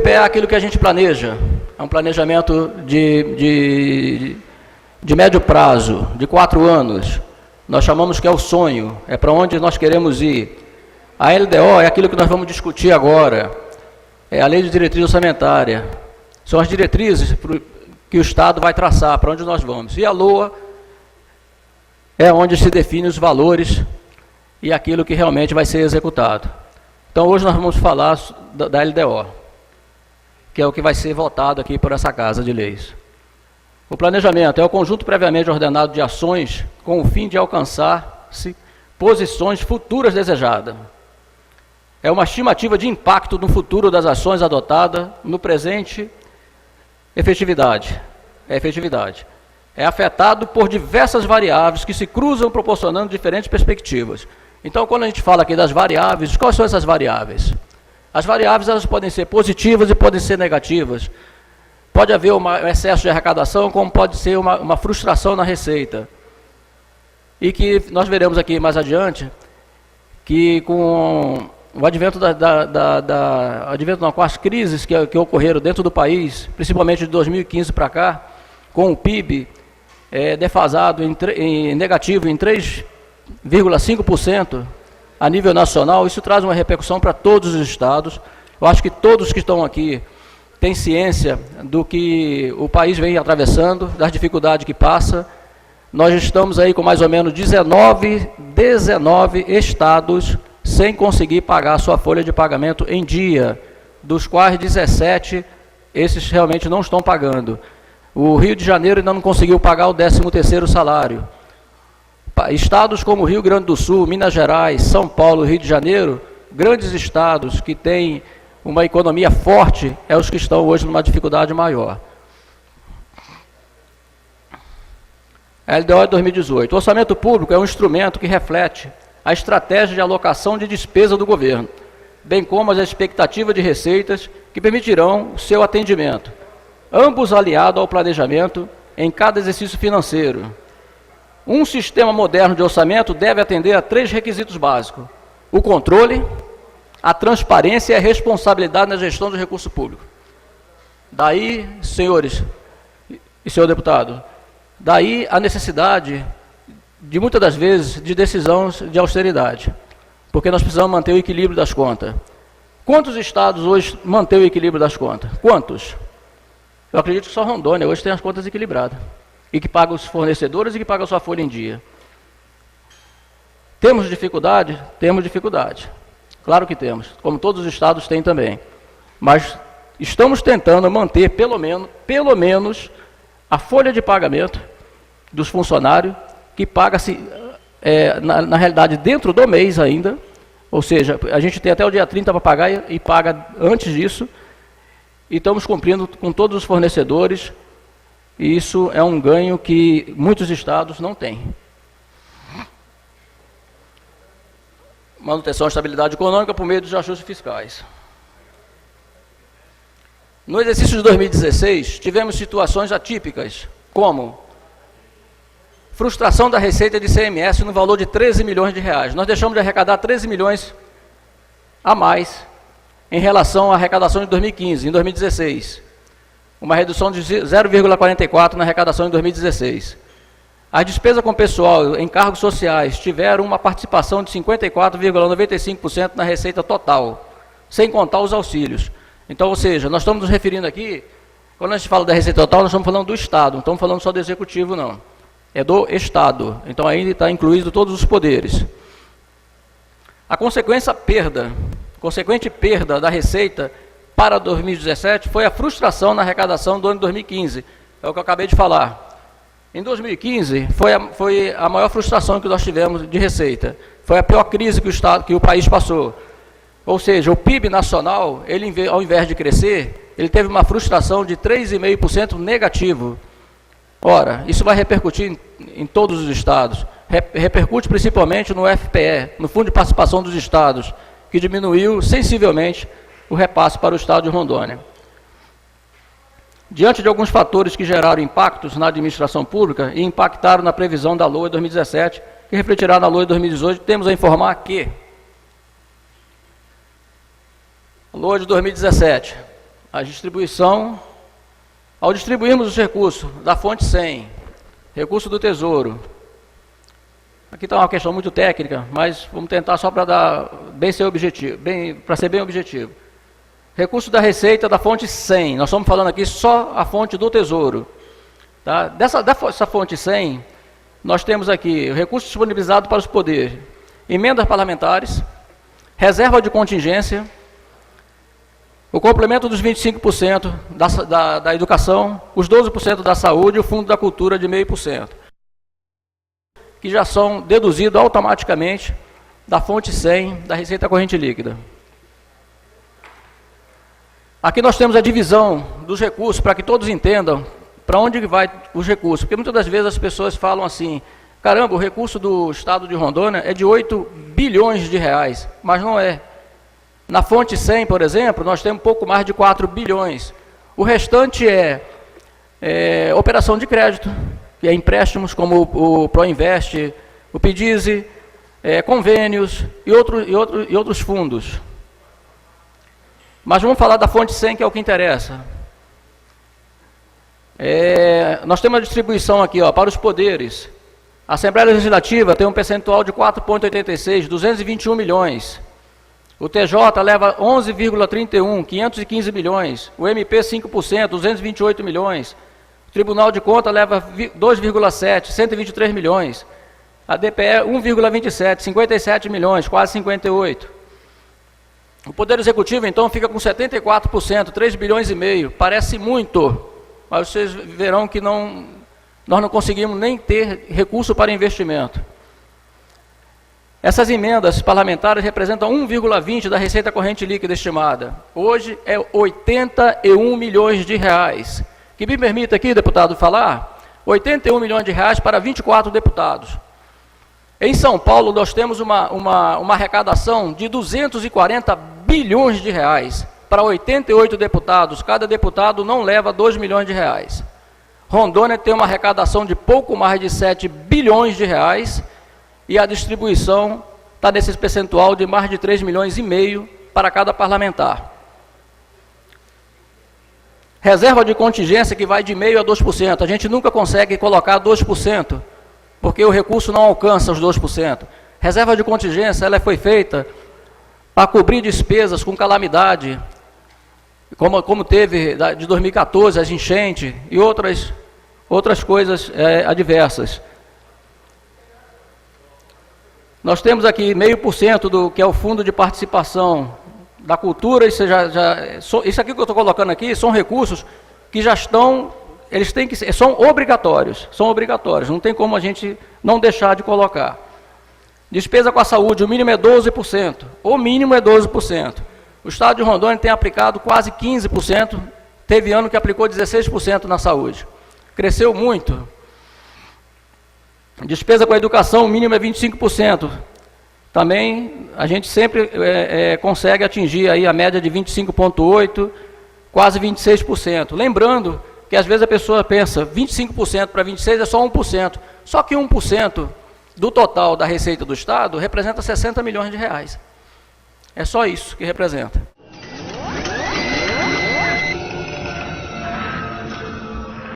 PPE é aquilo que a gente planeja, é um planejamento de médio prazo, de 4 anos. Nós chamamos que é o sonho, é para onde nós queremos ir. A LDO é aquilo que nós vamos discutir agora, é a Lei de Diretriz Orçamentária. São as diretrizes que o Estado vai traçar, para onde nós vamos. E a LOA é onde se define os valores e aquilo que realmente vai ser executado. Então, hoje nós vamos falar da LDO, que é o que vai ser votado aqui por essa Casa de Leis. O planejamento é o conjunto previamente ordenado de ações com o fim de alcançar-se posições futuras desejadas. É uma estimativa de impacto no futuro das ações adotadas no presente. Efetividade. É afetado por diversas variáveis que se cruzam proporcionando diferentes perspectivas. Então, quando a gente fala aqui das variáveis, quais são essas variáveis? As variáveis elas podem ser positivas e podem ser negativas. Pode haver um excesso de arrecadação, como pode ser uma frustração na receita. E que nós veremos aqui mais adiante, que com o advento com as crises que ocorreram dentro do país, principalmente de 2015 para cá, com o PIB defasado, negativo em 3,5% a nível nacional, isso traz uma repercussão para todos os estados. Eu acho que todos que estão aqui têm ciência do que o país vem atravessando, das dificuldades que passa. Nós estamos aí com mais ou menos 19 estados sem conseguir pagar a sua folha de pagamento em dia, dos quais 17, esses realmente não estão pagando. O Rio de Janeiro ainda não conseguiu pagar o 13º salário. Estados como Rio Grande do Sul, Minas Gerais, São Paulo, Rio de Janeiro, grandes estados que têm uma economia forte, é os que estão hoje numa dificuldade maior. A LDO de 2018. O orçamento público é um instrumento que reflete a estratégia de alocação de despesa do governo, bem como as expectativas de receitas que permitirão o seu atendimento, ambos aliados ao planejamento em cada exercício financeiro. Um sistema moderno de orçamento deve atender a 3 requisitos básicos: o controle, a transparência e a responsabilidade na gestão do recurso público. Daí, senhores e senhor deputado, daí a necessidade de muitas das vezes de decisões de austeridade, porque nós precisamos manter o equilíbrio das contas. Quantos estados hoje mantêm o equilíbrio das contas? Quantos? Eu acredito que só Rondônia hoje tem as contas equilibradas, e que paga os fornecedores e que paga a sua folha em dia. Temos dificuldade? Temos dificuldade. Claro que temos, como todos os estados têm também. Mas estamos tentando manter pelo menos a folha de pagamento dos funcionários, que paga-se, na realidade, dentro do mês ainda, ou seja, a gente tem até o dia 30 para pagar e paga antes disso, e estamos cumprindo com todos os fornecedores, e isso é um ganho que muitos estados não têm. Manutenção e estabilidade econômica por meio dos ajustes fiscais. No exercício de 2016, tivemos situações atípicas, como frustração da receita de ICMS no valor de 13 milhões de reais. Nós deixamos de arrecadar 13 milhões a mais em relação à arrecadação de 2015, em 2016. Uma redução de 0,44 na arrecadação em 2016. As despesas com pessoal em cargos sociais tiveram uma participação de 54,95% na receita total, sem contar os auxílios. Então, ou seja, nós estamos nos referindo aqui, quando a gente fala da receita total, nós estamos falando do Estado, não estamos falando só do Executivo, não. É do Estado. Então, aí está incluído todos os poderes. A consequente perda da receita para 2017 foi a frustração na arrecadação do ano de 2015. É o que eu acabei de falar. Em 2015, foi a maior frustração que nós tivemos de receita. Foi a pior crise que o país passou. Ou seja, o PIB nacional, ele, ao invés de crescer, ele teve uma frustração de 3,5% negativo. Ora, isso vai repercutir em todos os estados. Repercute principalmente no FPE, no Fundo de Participação dos Estados, que diminuiu sensivelmente o repasse para o estado de Rondônia. Diante de alguns fatores que geraram impactos na administração pública e impactaram na previsão da LOA de 2017, que refletirá na LOA de 2018, temos a informar que a LOA de 2017, a distribuição, ao distribuirmos os recursos da fonte 100, recurso do Tesouro, aqui está uma questão muito técnica, mas vamos tentar só para dar ser objetivo, para ser bem objetivo. Recurso da Receita da fonte 100, nós estamos falando aqui só a fonte do Tesouro. Tá? Dessa fonte 100, nós temos aqui o recurso disponibilizado para os poderes, emendas parlamentares, reserva de contingência, o complemento dos 25% da educação, os 12% da saúde e o fundo da cultura de 0,5%, que já são deduzidos automaticamente da fonte 100 da Receita Corrente Líquida. Aqui nós temos a divisão dos recursos, para que todos entendam para onde vai os recursos, porque muitas das vezes as pessoas falam assim, caramba, o recurso do Estado de Rondônia é de 8 bilhões de reais, mas não é. Na fonte 100, por exemplo, nós temos pouco mais de 4 bilhões. O restante é operação de crédito, que é empréstimos como o Proinvest, o PIDISE, convênios e outros fundos. Mas vamos falar da fonte 100, que é o que interessa. Nós temos a distribuição aqui, ó, para os poderes. A Assembleia Legislativa tem um percentual de 4,86, 221 milhões. O TJ leva 11,31, 515 milhões. O MP 5%, 228 milhões. O Tribunal de Contas leva 2,7, 123 milhões. A DPE 1,27, 57 milhões, quase 58. O Poder Executivo, então, fica com 74%, 3 bilhões e meio. Parece muito, mas vocês verão que nós não conseguimos nem ter recurso para investimento. Essas emendas parlamentares representam 1,20 da receita corrente líquida estimada. Hoje é 81 milhões de reais. Que me permita aqui, deputado, falar, 81 milhões de reais para 24 deputados. Em São Paulo, nós temos uma arrecadação de 240 bilhões de reais. Para 88 deputados, cada deputado não leva 2 milhões de reais. Rondônia tem uma arrecadação de pouco mais de 7 bilhões de reais e a distribuição está nesse percentual de mais de 3 milhões e meio para cada parlamentar. Reserva de contingência que vai de 0,5% a 2%. A gente nunca consegue colocar 2%, porque o recurso não alcança os 2%. Reserva de contingência, ela foi feita para cobrir despesas com calamidade, como teve de 2014, as enchentes e outras coisas adversas. Nós temos aqui 0,5% do que é o Fundo de Participação da Cultura. Isso aqui que eu estou colocando aqui são recursos que já estão, eles têm que ser, são obrigatórios, não tem como a gente não deixar de colocar. Despesa com a saúde, o mínimo é 12%, o mínimo é 12%. O Estado de Rondônia tem aplicado quase 15%, teve ano que aplicou 16% na saúde. Cresceu muito. Despesa com a educação, o mínimo é 25%. Também a gente sempre consegue atingir aí a média de 25,8%, quase 26%. Lembrando que às vezes a pessoa pensa, 25% para 26% é só 1%. Só que 1% do total da receita do Estado representa 60 milhões de reais. É só isso que representa.